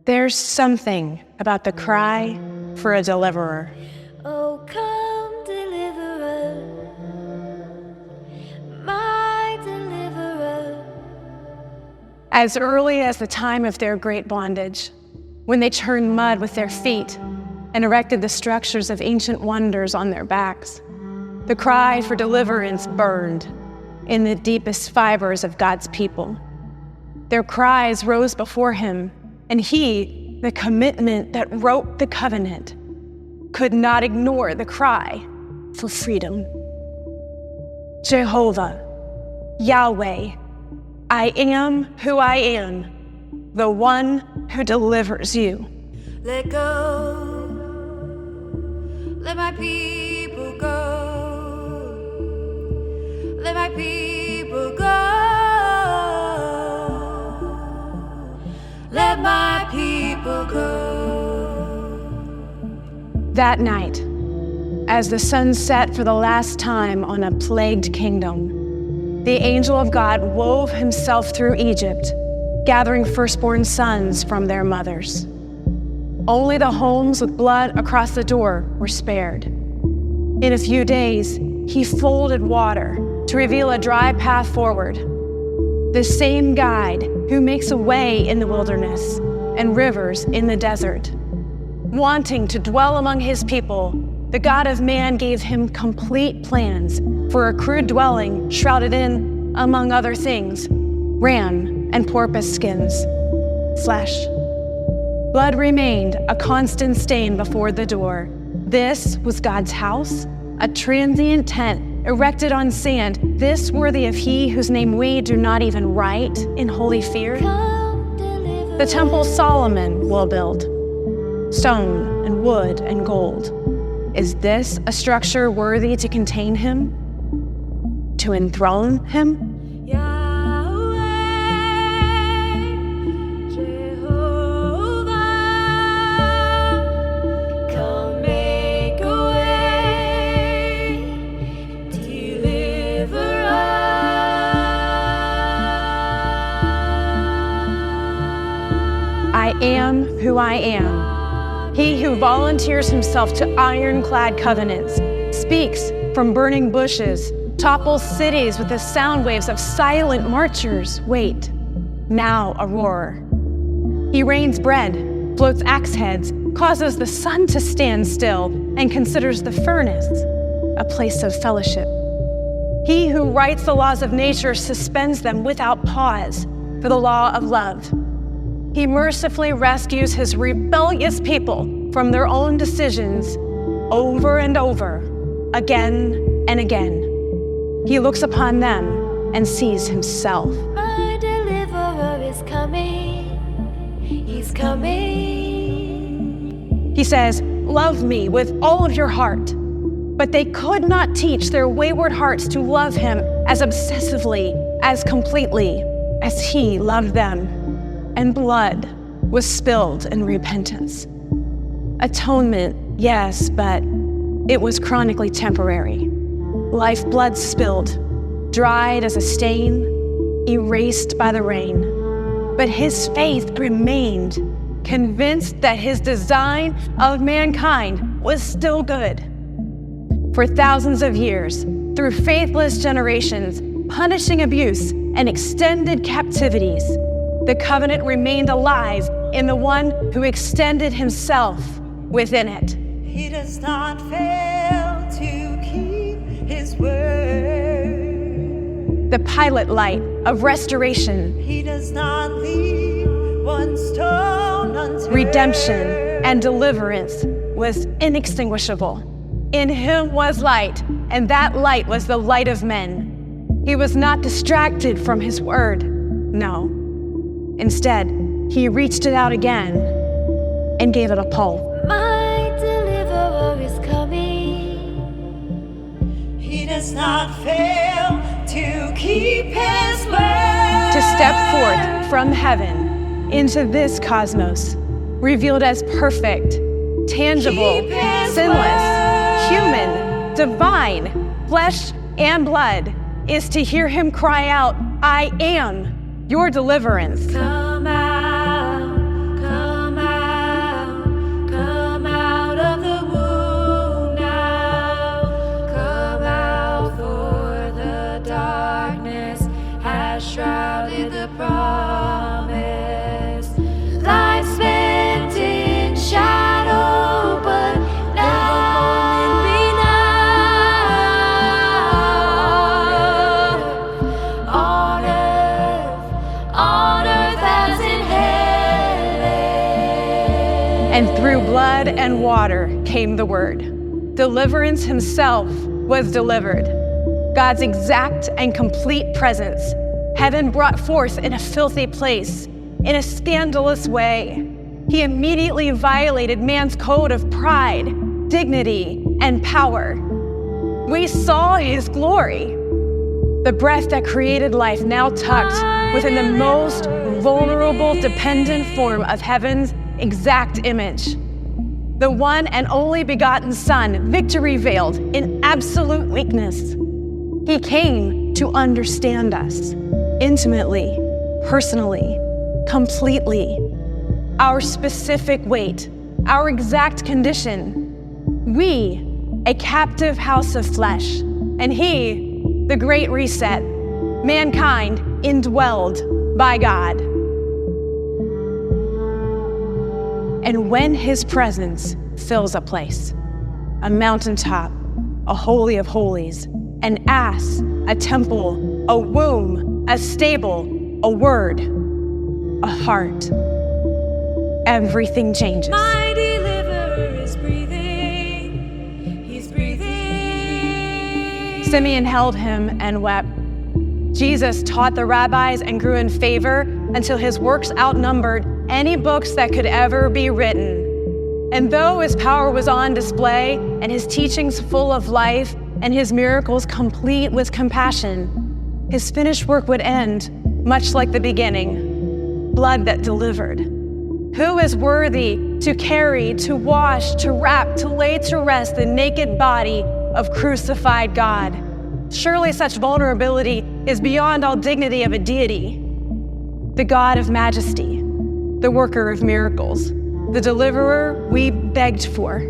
There's something about the cry for a deliverer. Oh, come, deliverer, my deliverer. As early as the time of their great bondage, when they churned mud with their feet and erected the structures of ancient wonders on their backs, the cry for deliverance burned in the deepest fibers of God's people. Their cries rose before him, and he, the commitment that wrote the covenant, could not ignore the cry for freedom. Jehovah, Yahweh, I am who I am, the one who delivers you. Let go, let my people go. Let my people go. Let my people go. That night, as the sun set for the last time on a plagued kingdom, the angel of God wove himself through Egypt, gathering firstborn sons from their mothers. Only the homes with blood across the door were spared. In a few days, he folded water to reveal a dry path forward. The same guide who makes a way in the wilderness and rivers in the desert. Wanting to dwell among his people, the God of man gave him complete plans for a crude dwelling shrouded in, among other things, ram and porpoise skins, flesh. Blood remained a constant stain before the door. This was God's house, a transient tent erected on sand, this worthy of he whose name we do not even write in holy fear. The temple Solomon will build, stone and wood and gold. Is this a structure worthy to contain him? To enthrone him? I am who I am. He who volunteers himself to ironclad covenants, speaks from burning bushes, topples cities with the sound waves of silent marchers. Wait, now a roar. He rains bread, floats axe heads, causes the sun to stand still, and considers the furnace a place of fellowship. He who writes the laws of nature suspends them without pause for the law of love. He mercifully rescues his rebellious people from their own decisions over and over, again and again. He looks upon them and sees himself. My deliverer is coming. He's coming. He says, love me with all of your heart. But they could not teach their wayward hearts to love him as obsessively, as completely as he loved them. And blood was spilled in repentance. Atonement, yes, but it was chronically temporary. Lifeblood spilled, dried as a stain, erased by the rain. But his faith remained, convinced that his design of mankind was still good. For thousands of years, through faithless generations, punishing abuse and extended captivities, the covenant remained alive in the one who extended himself within it. He does not fail to keep his word. The pilot light of restoration, He does not leave one stone unturned. redemption, and deliverance was inextinguishable. In him was light, and that light was the light of men. He was not distracted from his word, no. Instead, he reached it out again and gave it a pull. My deliverer is coming. He does not fail to keep his word. To step forth from heaven into this cosmos, revealed as perfect, tangible, sinless, human, divine, flesh and blood, is to hear him cry out, I am your deliverance. Come out, come out, come out of the womb now. Come out, for the darkness has shrouded the promise. Life spent in shadow, but now be now. On earth as in heaven. And through blood and water came the word. Deliverance himself was delivered. God's exact and complete presence, heaven brought forth in a filthy place, in a scandalous way. He immediately violated man's code of pride, dignity, and power. We saw his glory. The breath that created life now tucked within the most vulnerable, dependent form of heaven's exact image. The one and only begotten Son, victory veiled in absolute weakness. He came to understand us intimately, personally, completely. Our specific weight, our exact condition. We, a captive house of flesh, and he, the great reset, mankind indwelled by God. And when his presence fills a place, a mountaintop, a holy of holies, an ass, a temple, a womb, a stable, a word, a heart, everything changes. My deliverer is breathing. He's breathing. Simeon held him and wept. Jesus taught the rabbis and grew in favor until his works outnumbered any books that could ever be written. And though his power was on display and his teachings full of life and his miracles complete with compassion, his finished work would end much like the beginning, blood that delivered. Who is worthy to carry, to wash, to wrap, to lay to rest the naked body of crucified God? Surely such vulnerability is beyond all dignity of a deity. The God of majesty, the worker of miracles, the deliverer we begged for,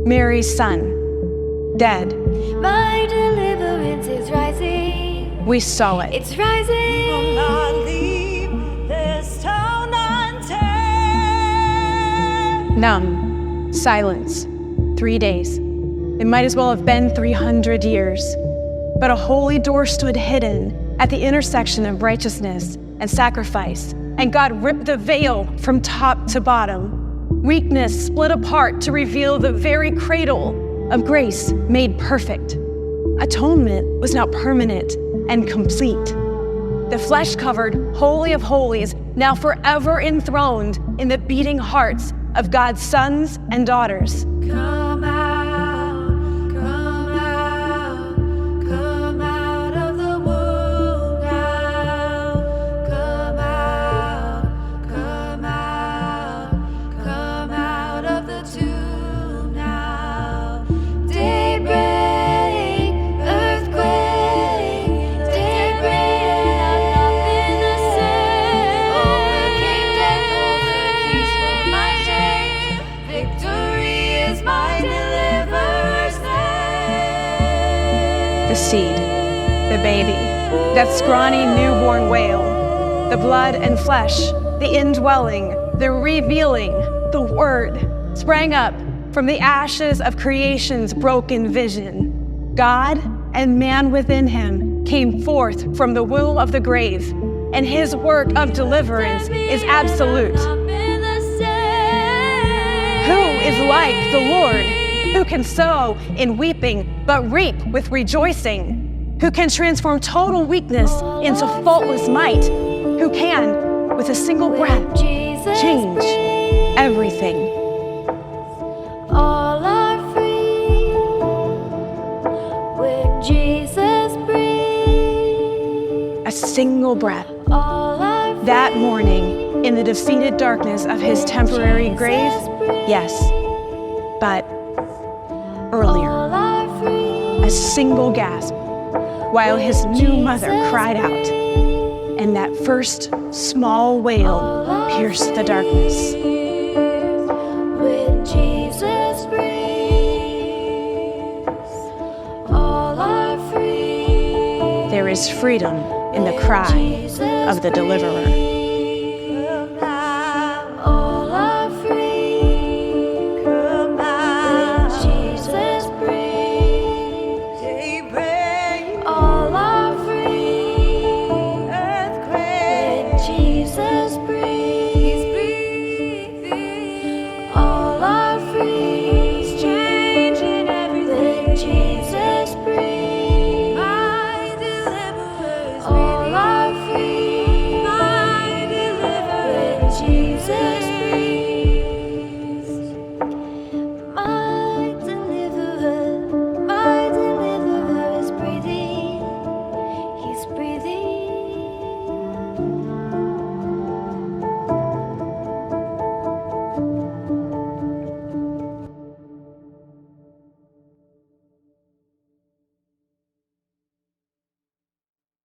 Mary's son, dead. My deliverance is rising. We saw it. It's rising. We will not leave this town untamed. Numb, silence, 3 days. It might as well have been 300 years. But a holy door stood hidden at the intersection of righteousness and sacrifice, and God ripped the veil from top to bottom. Weakness split apart to reveal the very cradle of grace made perfect. Atonement was now permanent and complete. The flesh-covered Holy of Holies, now forever enthroned in the beating hearts of God's sons and daughters. Come out, come out, come out of the womb now. Come out, come out, come out of the tomb now. Daybreak, earthquake, daybreak, nothing the same. Overcame death, over keys for my shame. Victory is my deliverer's name. The seed, the baby, that scrawny newborn wail, the blood and flesh, the indwelling, the revealing, the word, sprang up from the ashes of creation's broken vision. God and man within him came forth from the womb of the grave, and his work of deliverance is absolute. Who is like the Lord, who can sow in weeping but reap with rejoicing, who can transform total weakness into faultless might, who can, with a single breath, change everything. All are free when Jesus breathes. A single breath. All are free. That morning, in the defeated darkness of his temporary grave, yes, but earlier, All are free. a single gasp, while his new mother cried out, and that first small wail pierced the darkness. When Jesus breathes, all are free. There is freedom in the cry of the deliverer. Come now, All are free. come now. Jesus breathes. Daybreak, All are free. earthquake. Jesus breathes.